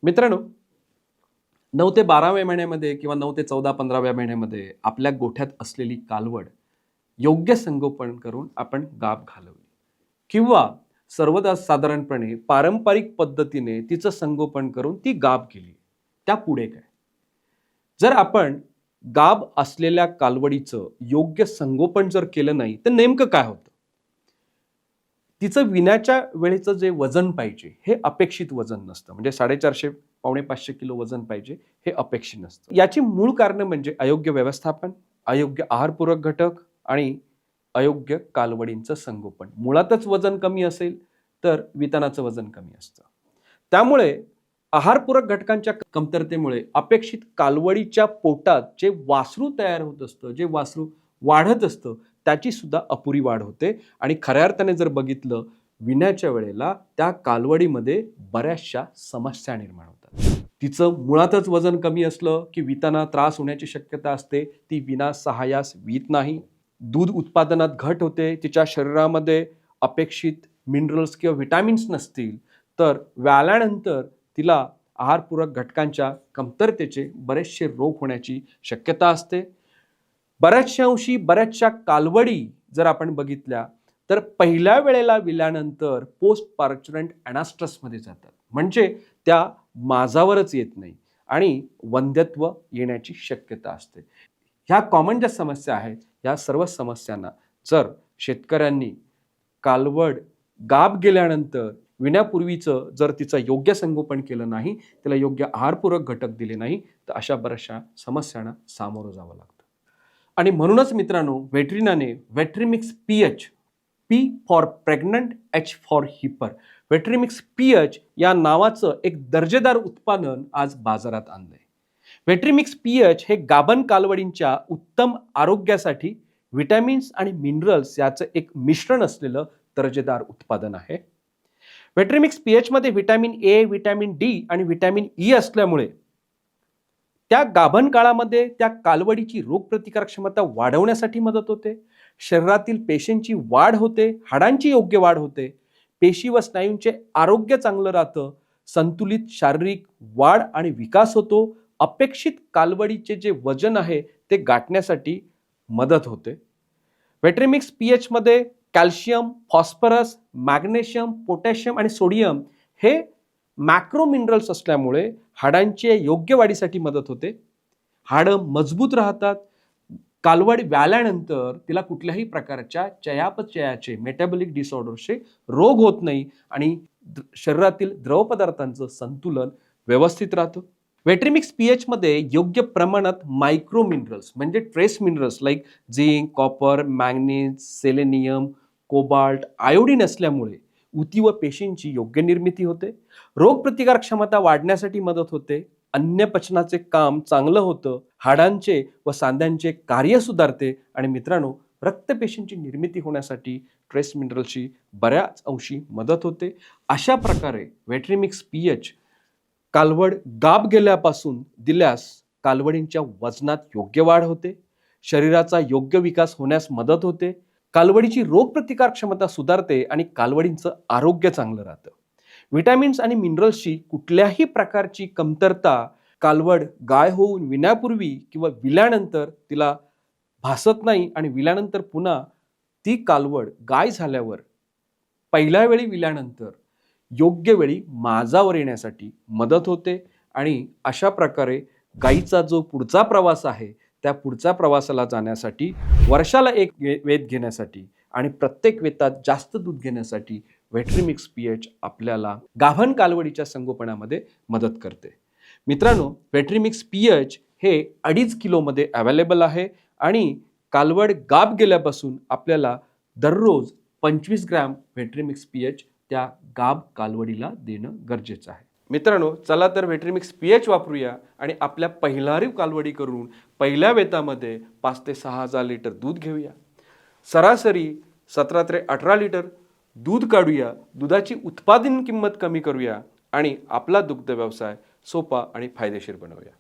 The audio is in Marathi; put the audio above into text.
मित्रांनो, 9 ते 12व्या महिन्यामध्ये किंवा 9 ते 14-15व्या महिन्यामध्ये आपल्या गोठ्यात असलेली कालवड योग्य संगोपन करून आपण गाभ घालवली किंवा सर्वसाधारणपणे पारंपरिक पद्धतीने तिचं संगोपन करून ती गाभ केली. त्यापुढे काय? जर आपण गाभ असलेल्या कालवडीचं योग्य संगोपन जर केलं नाही, तर नेमकं काय होतं? तिचं विण्याच्या वेळेचं जे वजन पाहिजे हे अपेक्षित वजन नसतं. म्हणजे 450 पावणे 500 किलो वजन पाहिजे हे अपेक्षित नसतं. याची मूळ कारणं म्हणजे अयोग्य व्यवस्थापन, अयोग्य आहारपूरक घटक आणि अयोग्य कालवडींचं संगोपन. मुळातच वजन कमी असेल तर वितनाचं वजन कमी असतं. त्यामुळे आहारपूरक घटकांच्या कमतरतेमुळे अपेक्षित कालवडीच्या पोटात जे वासरू तयार होत असतं, जे वासरू वाढत असतं, त्याची सुद्धा अपुरी वाढ होते आणि खऱ्या अर्थाने जर बघितलं विण्याच्या वेळेला त्या कालवडीमध्ये बऱ्याचशा समस्या निर्माण होतात. तिचं मुळातच वजन कमी असलं की विताना त्रास होण्याची शक्यता असते. ती विना सहाय्यास वित नाही. दूध उत्पादनात घट होते. तिच्या शरीरामध्ये अपेक्षित मिनरल्स किंवा व्हिटॅमिन्स नसतील तर व्याल्यानंतर तिला आहारपूरक घटकांच्या कमतरतेचे बरेचसे रोग होण्याची शक्यता असते. बऱ्याचशा कालवडी जर आपण बघितल्या तर पहिल्या वेळेला विल्यानंतर पोस्ट पार्चरंट अनास्ट्रसमध्ये जातात. म्हणजे त्या माझावरच येत नाही आणि वंध्यत्व येण्याची शक्यता असते. ह्या कॉमन ज्या समस्या आहेत, या सर्व समस्यांना जर शेतकऱ्यांनी कालवड गाभ गेल्यानंतर विण्यापूर्वीचं जर तिचं योग्य संगोपन केलं नाही, त्याला योग्य आहारपूरक घटक दिले नाही, तर अशा बऱ्याचशा समस्यांना सामोरं जावं लागतं. आणि म्हणूनच मित्रांनो, व्हेटरिनाने Vetrimix PH, P for pregnant, H for hyper, Vetrimix PH या नावाचं एक दर्जेदार उत्पादन आज बाजारात आणलंय. व्हेट्रिमिक्स पीएच हे गाभण कालवडींच्या उत्तम आरोग्यासाठी व्हिटॅमिन्स आणि मिनरल्स याचं एक मिश्रण असलेलं दर्जेदार उत्पादन आहे. व्हेट्रिमिक्स पीएच मध्ये व्हिटॅमिन ए, व्हिटॅमिन डी आणि व्हिटॅमिन ई असल्यामुळे त्या गाभण काळामध्ये त्या कालवडीची रोगप्रतिकारक क्षमता वाढवण्यासाठी मदत होते. शरीरातील पेशींची वाढ होते, हाडांची योग्य वाढ होते, पेशी व स्नायूंचे आरोग्य चांगलं राहतं, संतुलित शारीरिक वाढ आणि विकास होतो, अपेक्षित कालवडीचे जे वजन आहे ते गाठण्यासाठी मदत होते. व्हेट्रिमिक्स पीएच मध्ये कॅल्शियम, फॉस्फरस, मॅग्नेशियम, पोटॅशियम आणि सोडियम हे मॅक्रो मिनरल्स असल्यामुळे हाडांच्या योग्य वाढीसाठी मदत होते. हाडं मजबूत राहतात. कालवड व्याल्यानंतर तिला कुठल्याही प्रकारच्या चयापचयाचे, मेटाबॉलिक डिसऑर्डरचे रोग होत नाही आणि शरीरातील द्रवपदार्थांचं संतुलन व्यवस्थित राहतं. व्हेट्रिमिक्स पीएच मध्ये योग्य प्रमाणात मायक्रो मिनरल्स म्हणजे trace minerals like zinc, copper, manganese, selenium, cobalt, iodine असल्यामुळे उती व पेशींची योग्य निर्मिती होते, रोगप्रतिकारक क्षमता वाढण्यासाठी मदत होते, अन्न पचनाचे काम चांगलं होतं, हाडांचे व सांध्यांचे कार्य सुधारते आणि मित्रांनो, रक्तपेशींची निर्मिती होण्यासाठी ट्रेस मिनरलची बऱ्याच अंशी मदत होते. अशा प्रकारे व्हेट्रिमिक्स पीएच कालवड गाभ गेल्यापासून दिल्यास कालवडींच्या वजनात योग्य वाढ होते, शरीराचा योग्य विकास होण्यास मदत होते, कालवडीची रोगप्रतिकार क्षमता सुधारते आणि कालवडींचं आरोग्य चांगलं राहतं. व्हिटॅमिन्स आणि मिनरल्सची कुठल्याही प्रकारची कमतरता कालवड गाय होऊन विण्यापूर्वी किंवा विल्यानंतर तिला भासत नाही आणि विल्यानंतर पुन्हा ती कालवड गाय झाल्यावर पहिल्या वेळी विल्यानंतर योग्य वेळी माझावर येण्यासाठी मदत होते आणि अशा प्रकारे गायीचा जो पुढचा प्रवास आहे त्या पुढच्या प्रवासाला जाण्यासाठी वर्षाला एक वेध घेण्यासाठी आणि प्रत्येक वेतात जास्त दूध घेण्यासाठी व्हेट्रिमिक्स पीएच आपल्याला गाभण कालवडीच्या संगोपनामध्ये मदत करते. मित्रांनो, व्हेट्रिमिक्स पीएच हे 2.5 किलोमध्ये अवेलेबल आहे आणि कालवड गाभ गेल्यापासून आपल्याला दररोज 25 ग्रॅम व्हेट्रिमिक्स पीएच त्या गाभ कालवडीला देणं गरजेचं आहे. मित्रांनो, चला तर व्हेट्रिमिक्स पीएच वापरूया आणि आपल्या पहिलारीव कालवडी करून पहिल्या वेतामध्ये 5 ते 6,000 लिटर दूध घेऊया. सरासरी 17 ते 18 लिटर दूध काढूया. दुधाची उत्पादन किंमत कमी करूया आणि आपला दुग्ध व्यवसाय सोपा आणि फायदेशीर बनवूया.